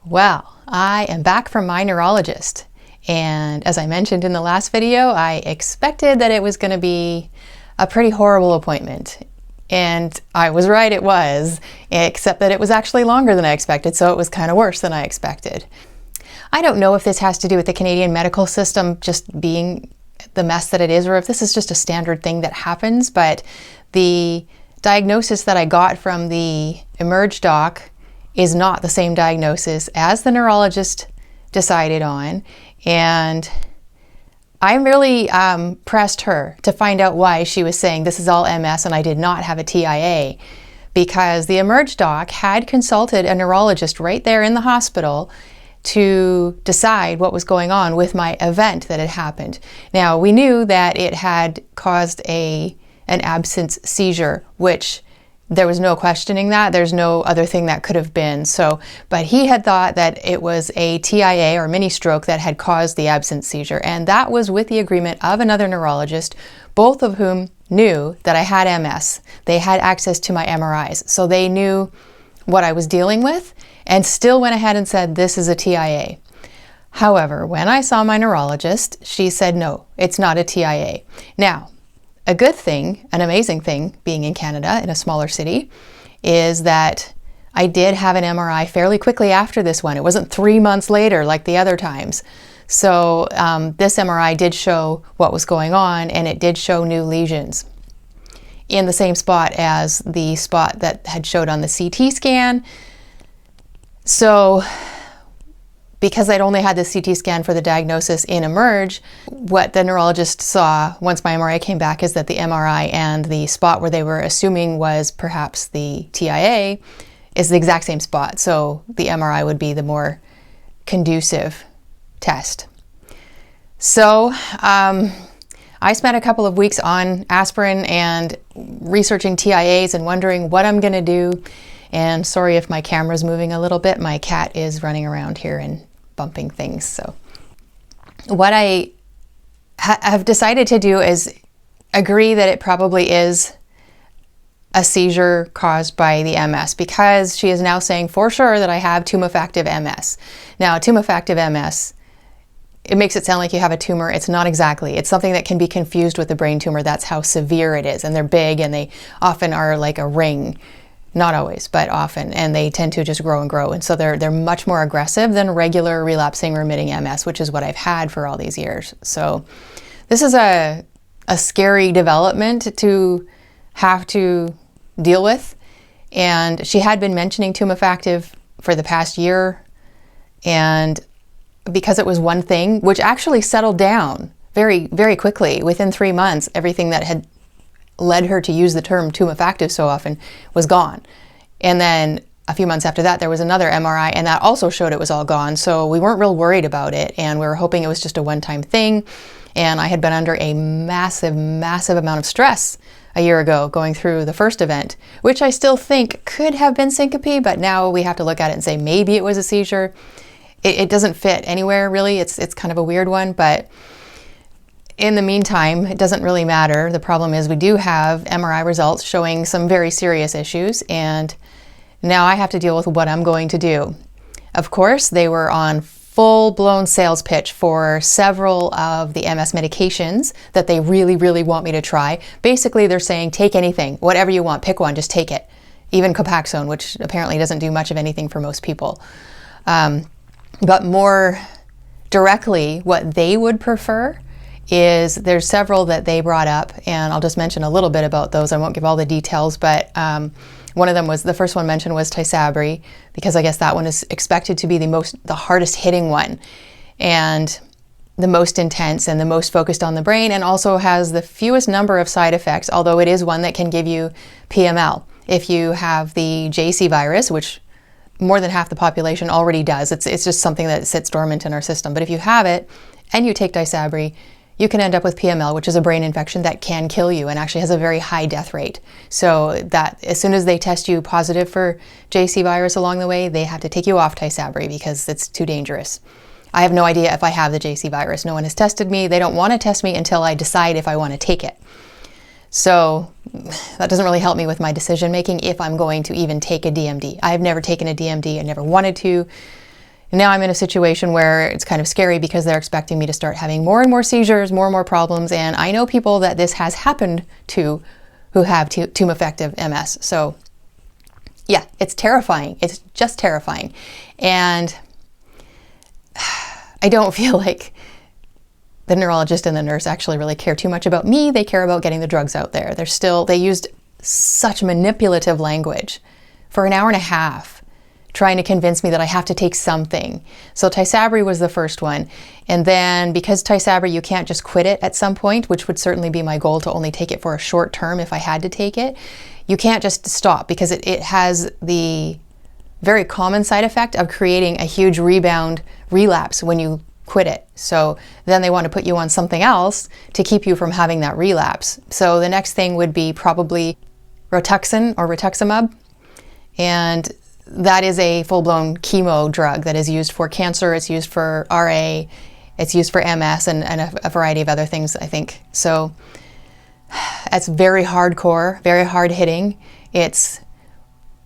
Well, I am back from my neurologist, and as I mentioned in the last video, I expected that it was going to be a pretty horrible appointment. And I was right, it was, except that it was actually longer than I expected, so it was kind of worse than I expected. I don't know if this has to do with the Canadian medical system just being the mess that it is, or if this is just a standard thing that happens, but the diagnosis that I got from the Emerge doc is not the same diagnosis as the neurologist decided on, and I really pressed her to find out why she was saying this is all MS and I did not have a TIA, because the Emerge doc had consulted a neurologist right there in the hospital to decide what was going on with my event that had happened. Now, we knew that it had caused an absence seizure, which there was no questioning that. There's no other thing that could have been. But he had thought that it was a TIA or mini stroke that had caused the absence seizure. And that was with the agreement of another neurologist, both of whom knew that I had MS. They had access to my MRIs. So they knew what I was dealing with and still went ahead and said, this is a TIA. However, when I saw my neurologist, she said, no, it's not a TIA. Now, a good thing, an amazing thing, being in Canada in a smaller city, is that I did have an MRI fairly quickly after this one. It wasn't 3 months later like the other times. So this MRI did show what was going on, and it did show new lesions in the same spot as the spot that had showed on the CT scan. So because I'd only had the CT scan for the diagnosis in Emerge, what the neurologist saw once my MRI came back is that the MRI and the spot where they were assuming was perhaps the TIA is the exact same spot. So the MRI would be the more conducive test. So I spent a couple of weeks on aspirin and researching TIAs and wondering what I'm going to do. And sorry if my camera's moving a little bit. My cat is running around here and bumping things. So what I have decided to do is agree that it probably is a seizure caused by the MS, because she is now saying for sure that I have tumefactive MS. Now, tumefactive MS, it makes it sound like you have a tumor. It's not exactly. It's something that can be confused with a brain tumor. That's how severe it is. And they're big, and they often are like a ring. Not always, but often, and they tend to just grow and grow. And so they're much more aggressive than regular relapsing remitting MS, which is what I've had for all these years. So this is a scary development to have to deal with. And she had been mentioning tumefactive for the past year, and because it was one thing, which actually settled down very, very quickly. Within 3 months, everything that had led her to use the term tumefactive so often was gone. And then a few months after that, there was another MRI, and that also showed it was all gone. So we weren't real worried about it, and we were hoping it was just a one-time thing. And I had been under a massive, massive amount of stress a year ago going through the first event, which I still think could have been syncope, but now we have to look at it and say maybe it was a seizure. It doesn't fit anywhere, really. It's kind of a weird one, but in the meantime, it doesn't really matter. The problem is we do have MRI results showing some very serious issues, and now I have to deal with what I'm going to do. Of course, they were on full-blown sales pitch for several of the MS medications that they really, really want me to try. Basically, they're saying, take anything, whatever you want, pick one, just take it. Even Copaxone, which apparently doesn't do much of anything for most people. But more directly, what they would prefer is there's several that they brought up, and I'll just mention a little bit about those. I won't give all the details, but one of them was, the first one mentioned was Tysabri, because I guess that one is expected to be the hardest hitting one, and the most intense and the most focused on the brain, and also has the fewest number of side effects, although it is one that can give you PML. If you have the JC virus, which more than half the population already does, it's just something that sits dormant in our system. But if you have it and you take Tysabri, you can end up with PML, which is a brain infection that can kill you and actually has a very high death rate. So that as soon as they test you positive for JC virus along the way, they have to take you off Tysabri because it's too dangerous. I have no idea if I have the JC virus. No one has tested me. They don't want to test me until I decide if I want to take it. So that doesn't really help me with my decision making if I'm going to even take a DMD. I have never taken a DMD. I never wanted to. And now I'm in a situation where it's kind of scary because they're expecting me to start having more and more seizures, more and more problems. And I know people that this has happened to who have tumor-affected MS. So yeah, it's terrifying. It's just terrifying. And I don't feel like the neurologist and the nurse actually really care too much about me. They care about getting the drugs out there. They used such manipulative language for an hour and a half, trying to convince me that I have to take something. So Tysabri was the first one. And then because Tysabri, you can't just quit it at some point, which would certainly be my goal, to only take it for a short term if I had to take it. You can't just stop because it has the very common side effect of creating a huge rebound relapse when you quit it. So then they want to put you on something else to keep you from having that relapse. So the next thing would be probably Rituxan or rituximab. And that is a full-blown chemo drug that is used for cancer, it's used for RA, it's used for MS and a variety of other things, I think. So it's very hardcore, very hard-hitting. It's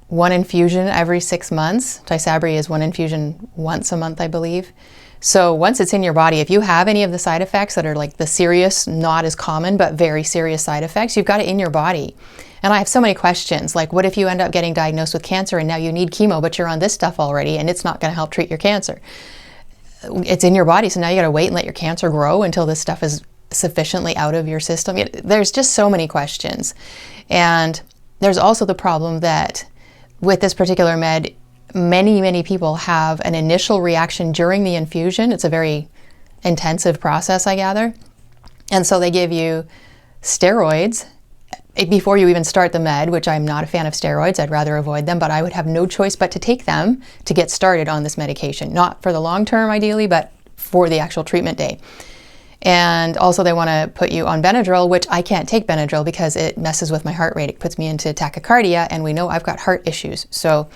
one infusion every 6 months. Tysabri is one infusion once a month, I believe. So once it's in your body, if you have any of the side effects that are like the serious, not as common, but very serious side effects, you've got it in your body. And I have so many questions, like what if you end up getting diagnosed with cancer and now you need chemo, but you're on this stuff already and it's not going to help treat your cancer? It's in your body, so now you got to wait and let your cancer grow until this stuff is sufficiently out of your system. There's just so many questions. And there's also the problem that with this particular med, many people have an initial reaction during the infusion. It's a very intensive process, I gather. And so they give you steroids before you even start the med, which I'm not a fan of steroids. I'd rather avoid them, but I would have no choice but to take them to get started on this medication. Not for the long term, ideally, but for the actual treatment day. And also they want to put you on Benadryl, which I can't take Benadryl because it messes with my heart rate. It puts me into tachycardia, and we know I've got heart issues. So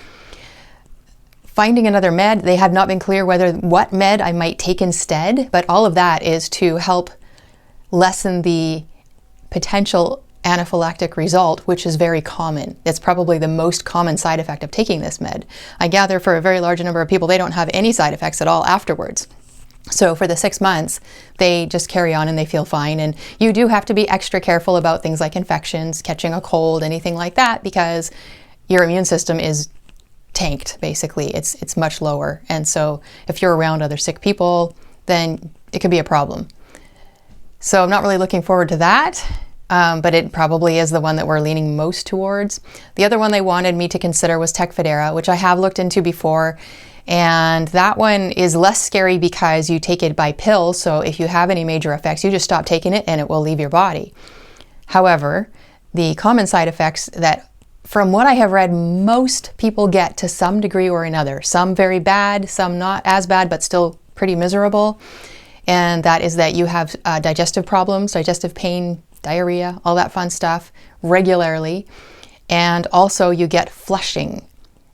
finding another med, they have not been clear what med I might take instead, but all of that is to help lessen the potential anaphylactic result, which is very common. It's probably the most common side effect of taking this med. I gather for a very large number of people, they don't have any side effects at all afterwards. So for the 6 months, they just carry on and they feel fine. And you do have to be extra careful about things like infections, catching a cold, anything like that, because your immune system is tanked, basically. It's much lower. And so if you're around other sick people, then it could be a problem. So I'm not really looking forward to that. But it probably is the one that we're leaning most towards. The other one they wanted me to consider was Tecfidera, which I have looked into before. And that one is less scary because you take it by pill. So if you have any major effects, you just stop taking it and it will leave your body. However, the common side effects that, from what I have read, most people get to some degree or another. Some very bad, some not as bad, but still pretty miserable. And that is that you have digestive problems, digestive pain, diarrhea, all that fun stuff regularly. And also you get flushing.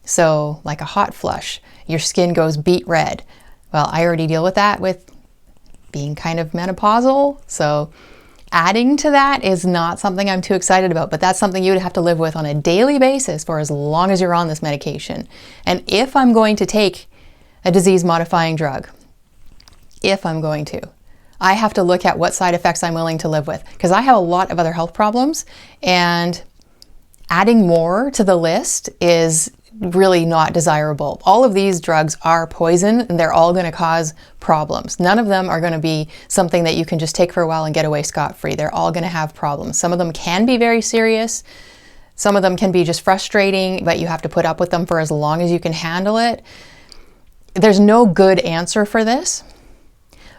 So like a hot flush, your skin goes beet red. Well, I already deal with that with being kind of menopausal. So adding to that is not something I'm too excited about, but that's something you would have to live with on a daily basis for as long as you're on this medication. And if I'm going to take a disease modifying drug, I have to look at what side effects I'm willing to live with, because I have a lot of other health problems, and adding more to the list is really not desirable. All of these drugs are poison and they're all going to cause problems. None of them are going to be something that you can just take for a while and get away scot-free. They're all going to have problems. Some of them can be very serious. Some of them can be just frustrating, but you have to put up with them for as long as you can handle it. There's no good answer for this.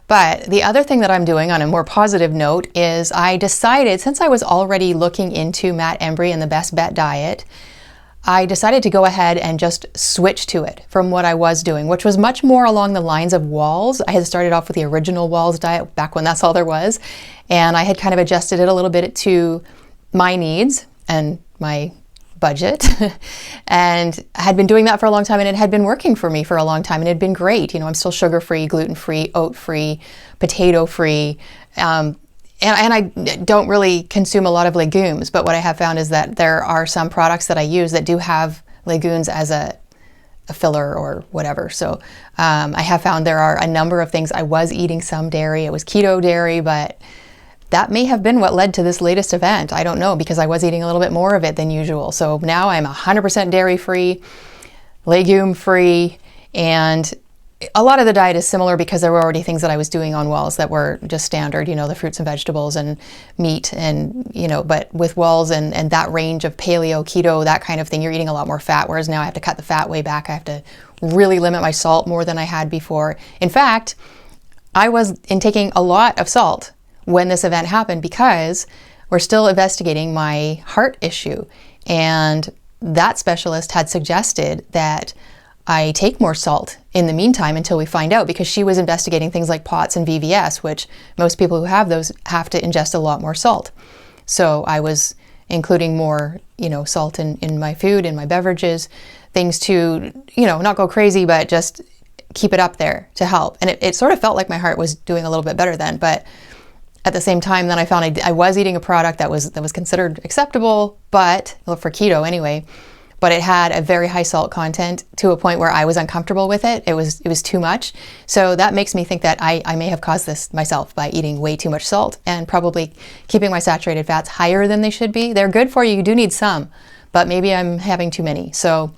But the other thing that I'm doing on a more positive note is I decided, since I was already looking into Matt Embry and the Best Bet diet, I decided to go ahead and just switch to it from what I was doing, which was much more along the lines of Wahls. I had started off with the original Wahls diet back when that's all there was. And I had kind of adjusted it a little bit to my needs and my budget and I had been doing that for a long time, and it had been working for me for a long time, and it had been great. You know, I'm still sugar-free, gluten-free, oat-free, potato-free, and I don't really consume a lot of legumes, but what I have found is that there are some products that I use that do have legumes as a a filler or whatever. So I have found there are a number of things. I was eating some dairy. It was keto dairy, but that may have been what led to this latest event. I don't know, because I was eating a little bit more of it than usual. So now I'm 100% dairy free, legume free, and a lot of the diet is similar because there were already things that I was doing on Walls that were just standard, you know, the fruits and vegetables and meat and, you know, but with Walls and that range of paleo, keto, that kind of thing, you're eating a lot more fat, whereas now I have to cut the fat way back. I have to really limit my salt more than I had before. In fact, I was intaking a lot of salt when this event happened because we're still investigating my heart issue. And that specialist had suggested that I take more salt in the meantime until we find out, because she was investigating things like POTS and VVS, which most people who have those have to ingest a lot more salt. So I was including more, you know, salt in my food, in my beverages, things to, you know, not go crazy, but just keep it up there to help. And it sort of felt like my heart was doing a little bit better then. But at the same time, then I found I was eating a product that was considered acceptable, but, well, for keto anyway, but it had a very high salt content to a point where I was uncomfortable with it. It was too much. So that makes me think that I may have caused this myself by eating way too much salt and probably keeping my saturated fats higher than they should be. They're good for you. You do need some, but maybe I'm having too many. So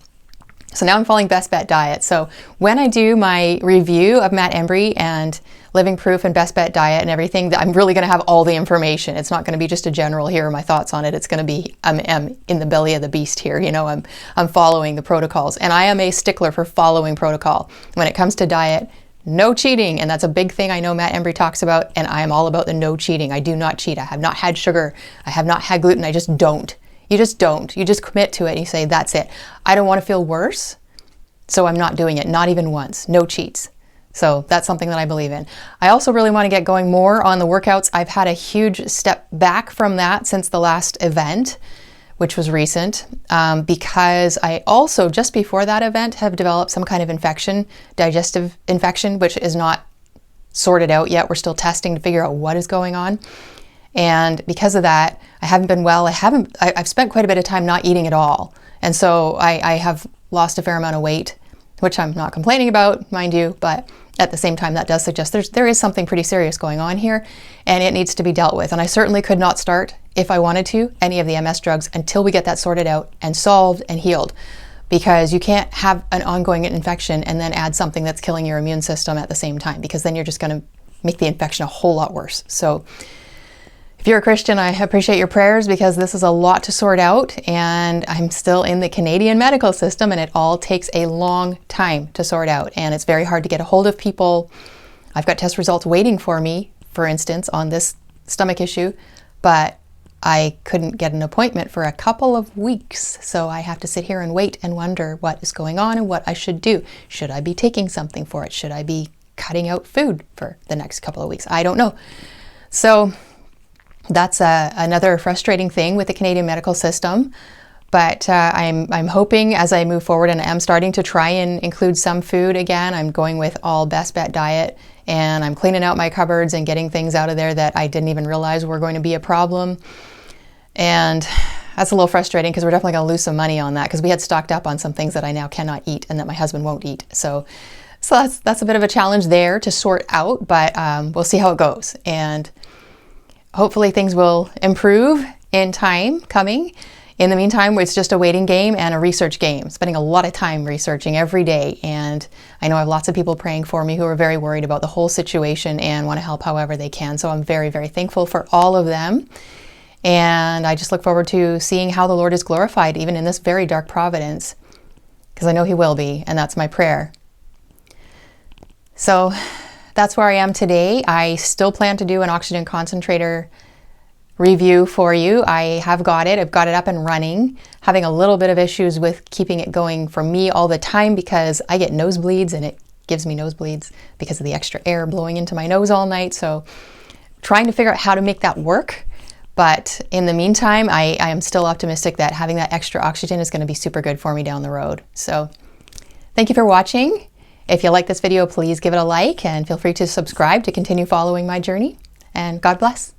now I'm following Best Bet Diet. So when I do my review of Matt Embry and Living Proof and Best Bet Diet and everything, I'm really going to have all the information. It's not going to be just a general, here are my thoughts on it. It's going to be, I'm in the belly of the beast here. You know, I'm following the protocols, and I am a stickler for following protocol. When it comes to diet, no cheating. And that's a big thing I know Matt Embry talks about. And I am all about the no cheating. I do not cheat. I have not had sugar. I have not had gluten. I just don't. You just don't. You just commit to it and you say, that's it. I don't want to feel worse, so I'm not doing it. Not even once. No cheats. So that's something that I believe in. I also really want to get going more on the workouts. I've had a huge step back from that since the last event, which was recent, because I also, just before that event, have developed some kind of infection, digestive infection, which is not sorted out yet. We're still testing to figure out what is going on. And because of that, I haven't been well. I've spent quite a bit of time not eating at all. And so I have lost a fair amount of weight, which I'm not complaining about, mind you, but at the same time, that does suggest there is something pretty serious going on here, and it needs to be dealt with. And I certainly could not start, if I wanted to, any of the MS drugs until we get that sorted out and solved and healed, because you can't have an ongoing infection and then add something that's killing your immune system at the same time, because then you're just going to make the infection a whole lot worse. So if you're a Christian, I appreciate your prayers, because this is a lot to sort out, and I'm still in the Canadian medical system, and it all takes a long time to sort out, and it's very hard to get a hold of people. I've got test results waiting for me, for instance, on this stomach issue, but I couldn't get an appointment for a couple of weeks, so I have to sit here and wait and wonder what is going on and what I should do. Should I be taking something for it? Should I be cutting out food for the next couple of weeks? I don't know. So that's another frustrating thing with the Canadian medical system, but I'm hoping as I move forward, and I'm starting to try and include some food again. I'm going with all Best Bet Diet, and I'm cleaning out my cupboards and getting things out of there that I didn't even realize were going to be a problem. And that's a little frustrating, because we're definitely going to lose some money on that, because we had stocked up on some things that I now cannot eat and that my husband won't eat. So that's a bit of a challenge there to sort out, but we'll see how it goes. And hopefully things will improve in time coming. In the meantime, it's just a waiting game and a research game, spending a lot of time researching every day. And I know I have lots of people praying for me who are very worried about the whole situation and want to help however they can. So I'm very, very thankful for all of them. And I just look forward to seeing how the Lord is glorified, even in this very dark providence, because I know He will be, and that's my prayer. So that's where I am today. I still plan to do an oxygen concentrator review for you. I have got it. I've got it up and running. Having a little bit of issues with keeping it going for me all the time, because I get nosebleeds, and it gives me nosebleeds because of the extra air blowing into my nose all night. So trying to figure out how to make that work. But in the meantime, I am still optimistic that having that extra oxygen is going to be super good for me down the road. So thank you for watching. If you like this video, please give it a like, and feel free to subscribe to continue following my journey. And God bless.